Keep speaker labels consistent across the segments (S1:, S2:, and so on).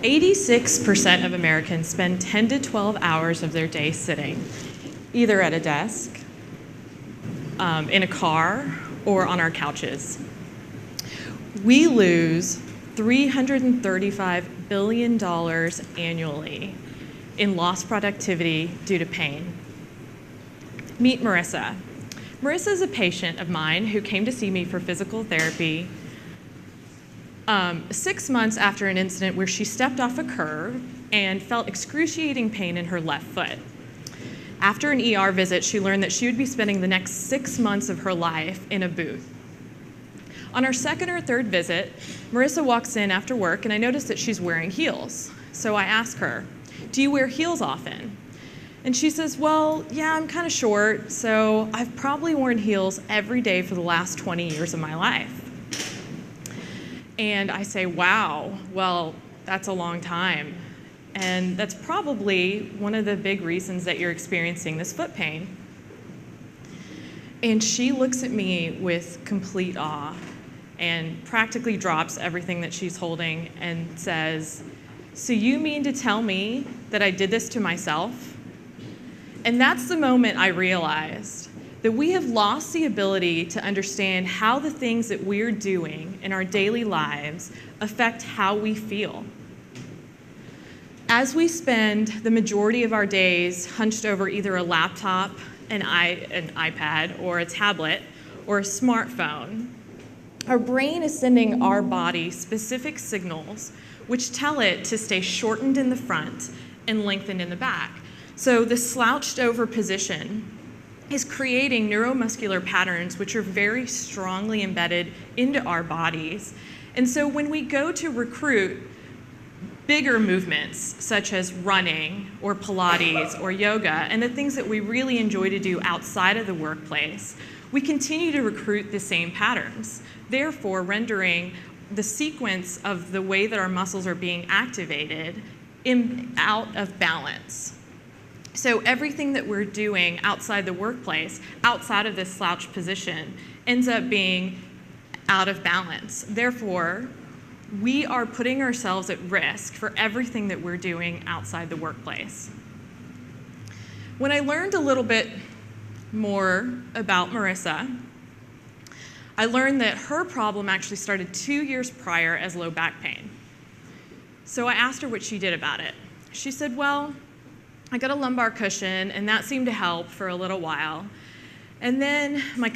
S1: 86% of Americans spend 10 to 12 hours of their day sitting, either at a desk, in a car, or on our couches. We lose $335 billion annually in lost productivity due to pain. Meet Marissa. Marissa is a patient of mine who came to see me for physical therapy 6 months after an incident where she stepped off a curb and felt excruciating pain in her left foot. After an ER visit, she learned that she would be spending the next 6 months of her life in a booth. On our second or third visit, Marissa walks in after work, and I notice that she's wearing heels. So I ask her, "Do you wear heels often?" And she says, "Well, yeah, I'm kind of short, so I've probably worn heels every day for the last 20 years of my life." And I say, "Wow, well, that's a long time. And that's probably one of the big reasons that you're experiencing this foot pain." And she looks at me with complete awe and practically drops everything that she's holding and says, "So you mean to tell me that I did this to myself?" And that's the moment I realized that we have lost the ability to understand how the things that we're doing in our daily lives affect how we feel. As we spend the majority of our days hunched over either a laptop, an iPad, or a tablet, or a smartphone, our brain is sending our body specific signals which tell it to stay shortened in the front and lengthened in the back. So the slouched over position is creating neuromuscular patterns which are very strongly embedded into our bodies. And so when we go to recruit bigger movements such as running or Pilates or yoga and the things that we really enjoy to do outside of the workplace, we continue to recruit the same patterns, therefore rendering the sequence of the way that our muscles are being activated out of balance. So everything that we're doing outside the workplace, outside of this slouched position, ends up being out of balance. Therefore, we are putting ourselves at risk for everything that we're doing outside the workplace. When I learned a little bit more about Marissa, I learned that her problem actually started 2 years prior as low back pain. So I asked her what she did about it. She said, "Well, I got a lumbar cushion, and that seemed to help for a little while. And then my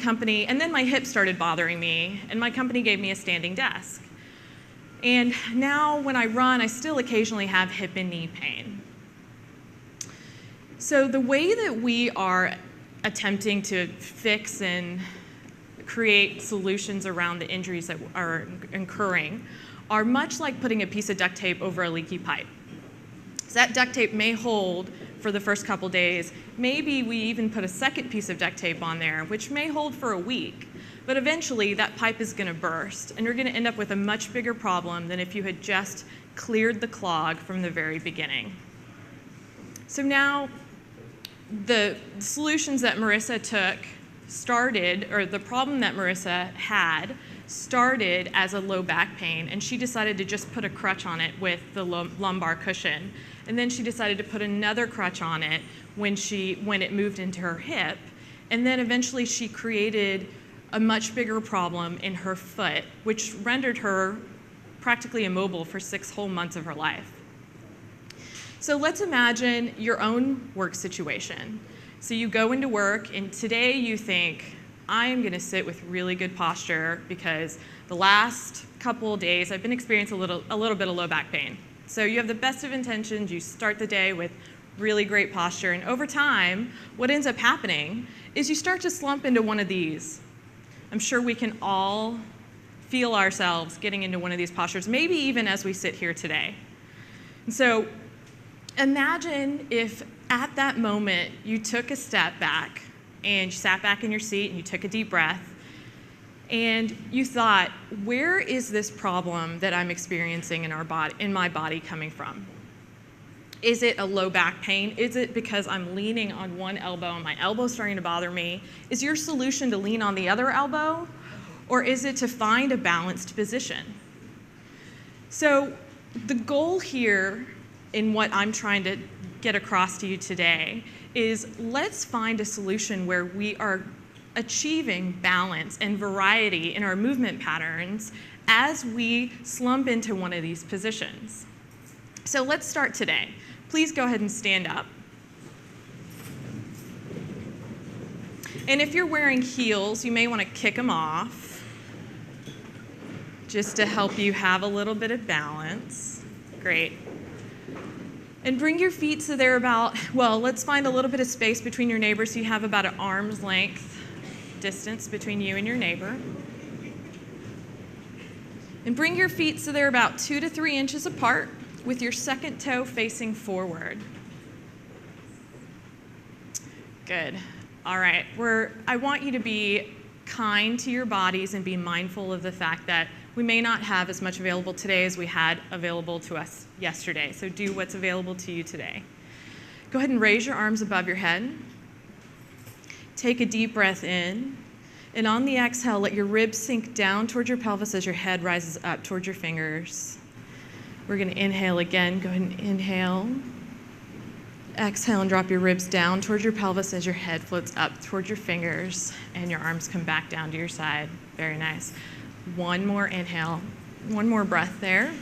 S1: hip started bothering me, and my company gave me a standing desk. And now when I run, I still occasionally have hip and knee pain." So the way that we are attempting to fix and create solutions around the injuries that are occurring are much like putting a piece of duct tape over a leaky pipe. So that duct tape may hold for the first couple days. Maybe we even put a second piece of duct tape on there, which may hold for a week. But eventually, that pipe is going to burst, and you're going to end up with a much bigger problem than if you had just cleared the clog from the very beginning. So now, the solutions that Marissa took the problem that Marissa had started as a low back pain, and she decided to just put a crutch on it with the lumbar cushion. And then she decided to put another crutch on it when it moved into her hip. And then eventually she created a much bigger problem in her foot, which rendered her practically immobile for 6 whole months of her life. So let's imagine your own work situation. So you go into work, and today you think, "I am going to sit with really good posture because the last couple of days I've been experiencing a little bit of low back pain." So you have the best of intentions, you start the day with really great posture, and over time, what ends up happening is you start to slump into one of these. I'm sure we can all feel ourselves getting into one of these postures, maybe even as we sit here today. And so imagine if at that moment you took a step back and you sat back in your seat and you took a deep breath and you thought, where is this problem that I'm experiencing in my body coming from? Is it a low back pain? Is it because I'm leaning on one elbow and my elbow's starting to bother me? Is your solution to lean on the other elbow? Or is it to find a balanced position? So The goal here in what I'm trying to get across to you today is let's find a solution where we are achieving balance and variety in our movement patterns as we slump into one of these positions. So let's start today. Please go ahead and stand up. And if you're wearing heels, you may want to kick them off just to help you have a little bit of balance. Great. And bring your feet so they're about, well, let's find a little bit of space between your neighbors so you have about an arm's length distance between you and your neighbor. And bring your feet so they're about 2 to 3 inches apart with your second toe facing forward. Good. All right. I want you to be kind to your bodies and be mindful of the fact that we may not have as much available today as we had available to us yesterday. So do what's available to you today. Go ahead and raise your arms above your head. Take a deep breath in. And on the exhale, let your ribs sink down towards your pelvis as your head rises up towards your fingers. We're going to inhale again. Go ahead and inhale. Exhale and drop your ribs down towards your pelvis as your head floats up towards your fingers and your arms come back down to your side. Very nice. One more inhale. One more breath there.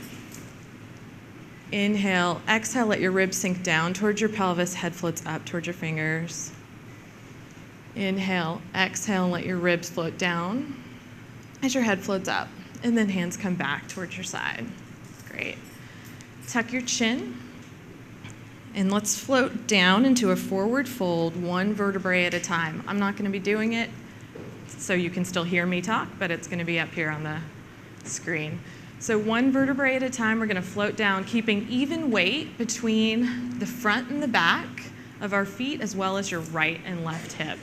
S1: Inhale. Exhale, let your ribs sink down towards your pelvis, head floats up towards your fingers. Inhale. Exhale, and let your ribs float down as your head floats up. And then hands come back towards your side. Great. Tuck your chin. And let's float down into a forward fold, one vertebrae at a time. I'm not going to be doing it so you can still hear me talk, but it's going to be up here on the screen. So one vertebrae at a time, we're going to float down, keeping even weight between the front and the back of our feet, as well as your right and left hip.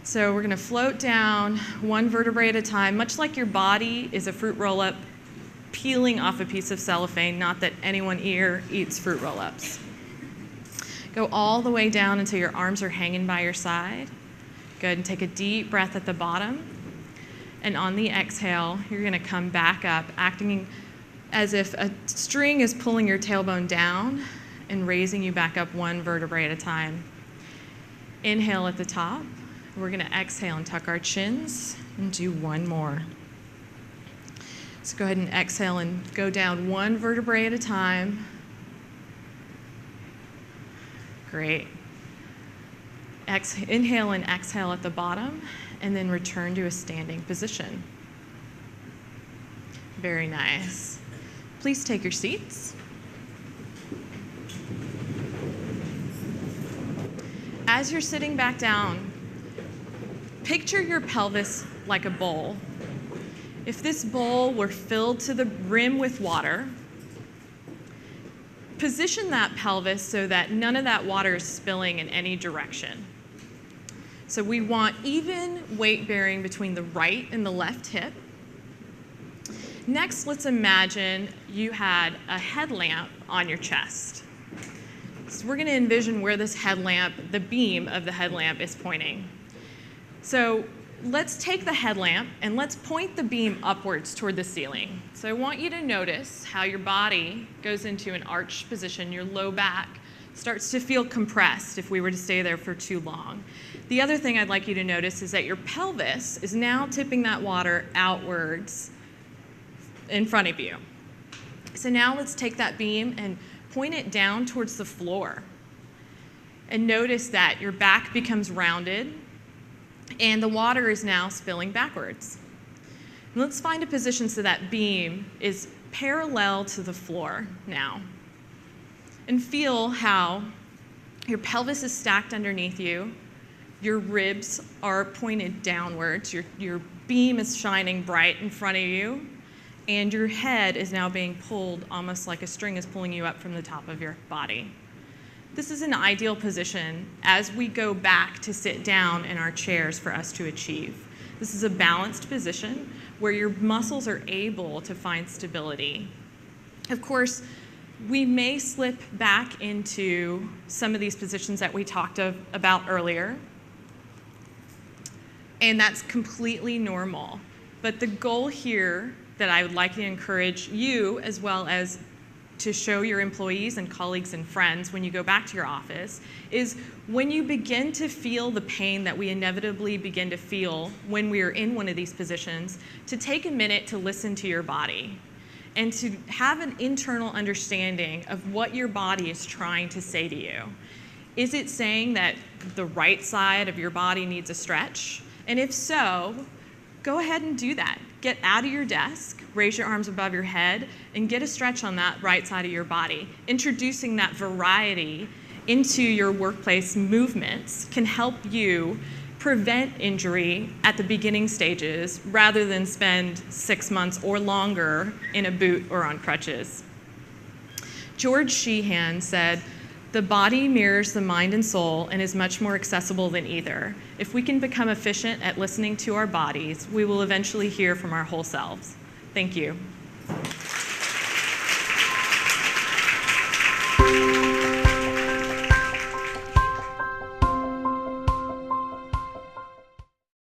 S1: So we're going to float down one vertebrae at a time, much like your body is a fruit roll-up peeling off a piece of cellophane, not that anyone here eats fruit roll-ups. Go all the way down until your arms are hanging by your side. Good, and take a deep breath at the bottom. And on the exhale, you're gonna come back up, acting as if a string is pulling your tailbone down and raising you back up one vertebrae at a time. Inhale at the top. We're gonna exhale and tuck our chins and do one more. So go ahead and exhale and go down one vertebrae at a time. Great. Inhale and exhale at the bottom, and then return to a standing position. Very nice. Please take your seats. As you're sitting back down, picture your pelvis like a bowl. If this bowl were filled to the rim with water, position that pelvis so that none of that water is spilling in any direction. So we want even weight bearing between the right and the left hip. Next, let's imagine you had a headlamp on your chest. So we're going to envision where this headlamp, the beam of the headlamp, is pointing. So let's take the headlamp and let's point the beam upwards toward the ceiling. So I want you to notice how your body goes into an arched position. Your low back starts to feel compressed if we were to stay there for too long. The other thing I'd like you to notice is that your pelvis is now tipping that water outwards in front of you. So now let's take that beam and point it down towards the floor. And notice that your back becomes rounded and the water is now spilling backwards. And let's find a position so that beam is parallel to the floor now. And feel how your pelvis is stacked underneath you, your ribs are pointed downwards, your beam is shining bright in front of you, and your head is now being pulled almost like a string is pulling you up from the top of your body. This is an ideal position as we go back to sit down in our chairs for us to achieve. This is a balanced position where your muscles are able to find stability. Of course, we may slip back into some of these positions that we talked about earlier, and that's completely normal. But the goal here that I would like to encourage you, as well as to show your employees and colleagues and friends when you go back to your office, is when you begin to feel the pain that we inevitably begin to feel when we are in one of these positions, to take a minute to listen to your body and to have an internal understanding of what your body is trying to say to you. Is it saying that the right side of your body needs a stretch? And if so, go ahead and do that. Get out of your desk, raise your arms above your head, and get a stretch on that right side of your body. Introducing that variety into your workplace movements can help you prevent injury at the beginning stages rather than spend 6 months or longer in a boot or on crutches. George Sheehan said, "The body mirrors the mind and soul and is much more accessible than either. If we can become efficient at listening to our bodies, we will eventually hear from our whole selves." Thank you.